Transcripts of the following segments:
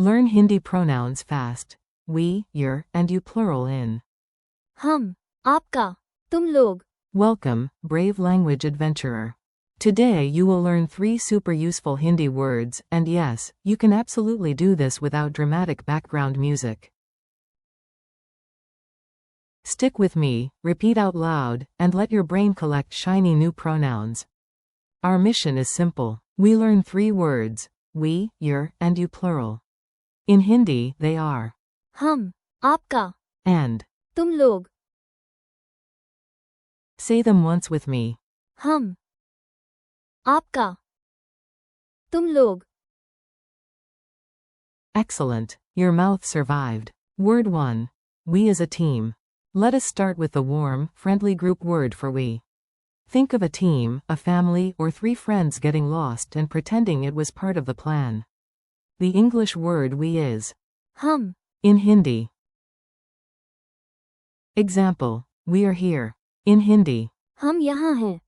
Learn Hindi pronouns fast. We, your, and you plural in. हम, आपका, तुम लोग. Welcome, brave language adventurer. Today you will learn 3 super useful Hindi words, and yes, you can absolutely do this without dramatic background music. Stick with me, repeat out loud, and let your brain collect shiny new pronouns. Our mission is simple. We learn 3 words, we, your, and you plural. In Hindi, they are हम, आपका, and. तुम लोग. Say them once with me. हम, आपका, तुम लोग. Excellent. Your mouth survived. Word 1. We as a team. Let us start with the warm, friendly group word for we. Think of a team, a family, or 3 friends getting lost and pretending it was part of the plan. The English word we is हम, in Hindi. Example. We are here. In Hindi. हम यहाँ हैं.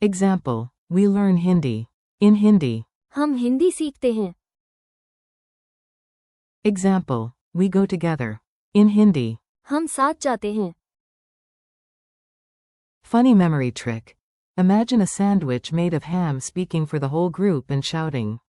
Example. We learn Hindi. In Hindi. हम हिंदी सीखते हैं. Example. We go together. In Hindi. हम साथ जाते हैं. Funny memory trick. Imagine a sandwich made of ham speaking for the whole group and shouting.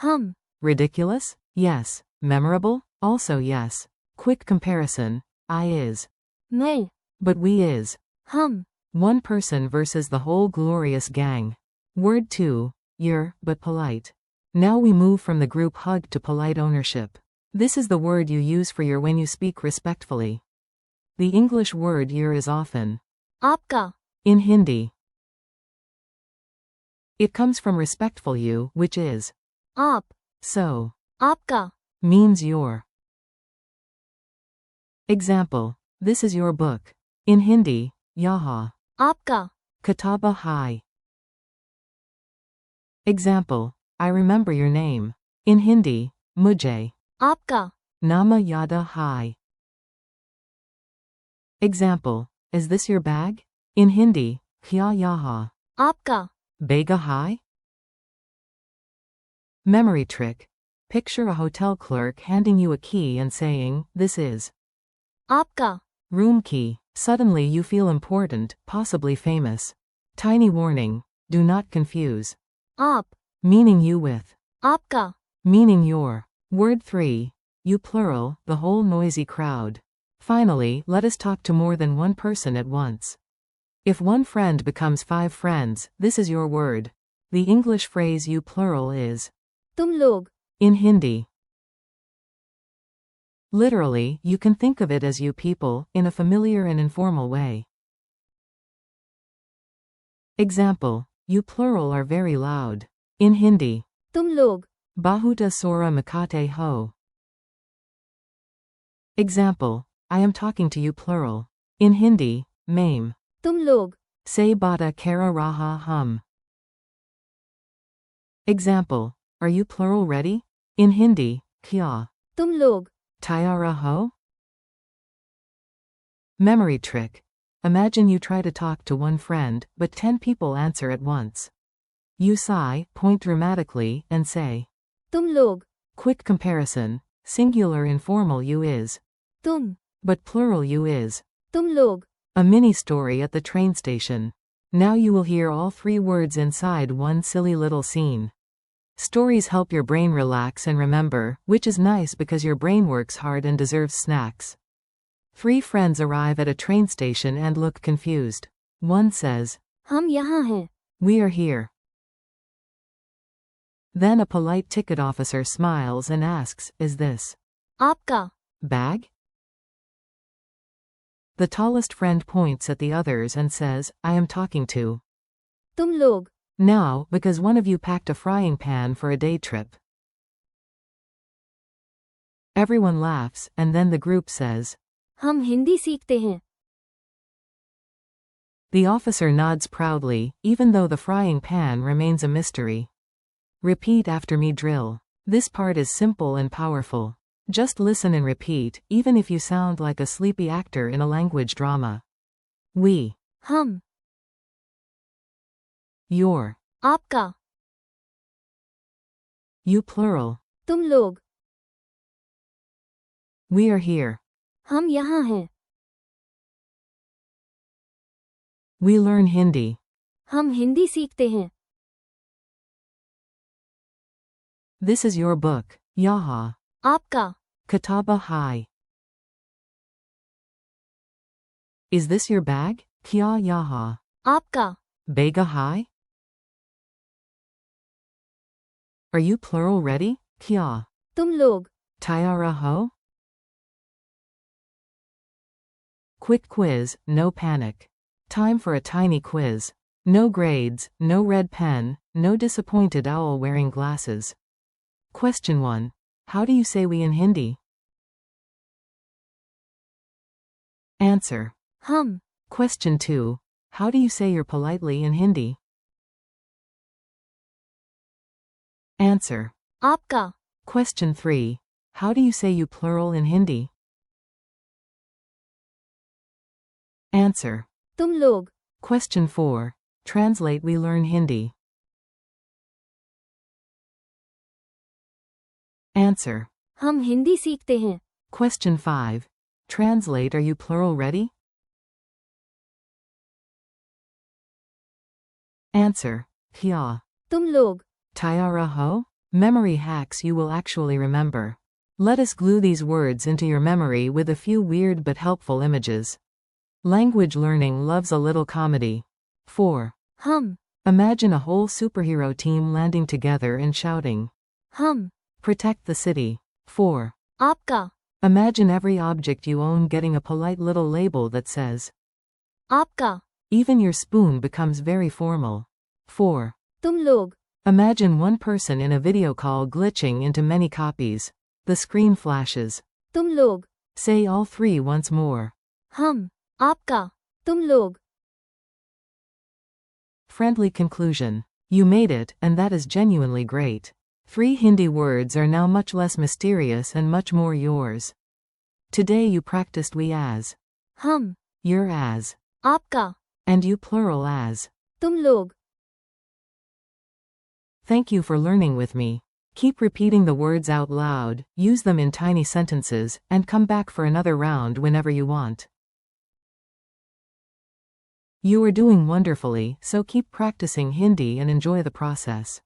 हम, Ridiculous? Yes. Memorable? Also yes. Quick comparison. I is. मैं, But we is. हम, One person versus the whole glorious gang. Word 2. You're, but polite. Now we move from the group hug to polite ownership. This is the word you use for your when you speak respectfully. The English word you're is often आपका. in Hindi. It comes from respectful you, which is आप, so, आपका. means your. Example. This is your book. In Hindi, yaha. आपका. Kitaba hai. Example. I remember your name. In Hindi, mujhe. आपका. Nama yada hai. Example. Is this your bag? In Hindi, kya yaha. आपका. Bega hai? Memory trick. Picture a hotel clerk handing you a key and saying, this is आपका. room key. Suddenly you feel important, possibly famous. Tiny warning. Do not confuse आप, meaning you with आपका. meaning your. Word 3. You plural, the whole noisy crowd. Finally, let us talk to more than one person at once. If one friend becomes 5 friends, this is your word. The English phrase you plural is तुम लोग. in Hindi. Literally, you can think of it as you people, in a familiar and informal way. Example. You plural are very loud. In Hindi. तुम लोग. Bahuta sora makate ho. Example. I am talking to you plural. In Hindi, maim. तुम लोग. Se bata kara raha hum. Example. Are you plural ready? In Hindi, kya. तुम लोग. Tayara ho? Memory trick. Imagine you try to talk to one friend, but 10 people answer at once. You sigh, point dramatically, and say. तुम लोग. Quick comparison. Singular informal you is. तुम, But plural you is. तुम लोग. A mini story at the train station. Now you will hear all 3 words inside one silly little scene. Stories help your brain relax and remember, which is nice because your brain works hard and deserves snacks. 3 friends arrive at a train station and look confused. One says, हम यहाँ हैं. we are here. Then a polite ticket officer smiles and asks, is this आपका. bag? The tallest friend points at the others and says, I am talking to. तुम लोग. Now, because one of you packed a frying pan for a day trip. Everyone laughs, and then the group says, हम हिंदी सीखते हैं. The officer nods proudly, even though the frying pan remains a mystery. Repeat after me drill. This part is simple and powerful. Just listen and repeat, even if you sound like a sleepy actor in a language drama. We. हम, Your. आपका. You plural. तुम लोग. We are here. हम यहाँ हैं. We learn Hindi. हम हिंदी सीखते हैं. This is your book. Yaha. आपका. Kataba hai. Is this your bag? Kya yaha. आपका. Bega hai? Are you plural ready? Kya. तुम लोग. Tayara ho? Quick quiz, no panic. Time for a tiny quiz. No grades, no red pen, no disappointed owl wearing glasses. Question 1. How do you say we in Hindi? Answer. हम. Question 2. How do you say you're politely in Hindi? Answer. आपका. Question 3. How do you say you plural in Hindi? Answer. तुम लोग. Question 4. Translate we learn Hindi. Answer. हम हिंदी सीखते हैं. Question 5. Translate are you plural ready? Answer. Kya. तुम लोग. Tayara ho? Memory hacks you will actually remember. Let us glue these words into your memory with a few weird but helpful images. Language learning loves a little comedy. 4. हम. Imagine a whole superhero team landing together and shouting. हम. Protect the city. 4. आपका. Imagine every object you own getting a polite little label that says. आपका. Even your spoon becomes very formal. 4. तुम लोग. Imagine one person in a video call glitching into many copies. The screen flashes. तुम लोग. Say all three once more. हम. आपका. तुम लोग. Friendly conclusion. You made it, and that is genuinely great. 3 Hindi words are now much less mysterious and much more yours. Today you practiced we as. हम. You're as. आपका. And you plural as. तुम लोग. Thank you for learning with me. Keep repeating the words out loud, use them in tiny sentences, and come back for another round whenever you want. You are doing wonderfully, so keep practicing Hindi and enjoy the process.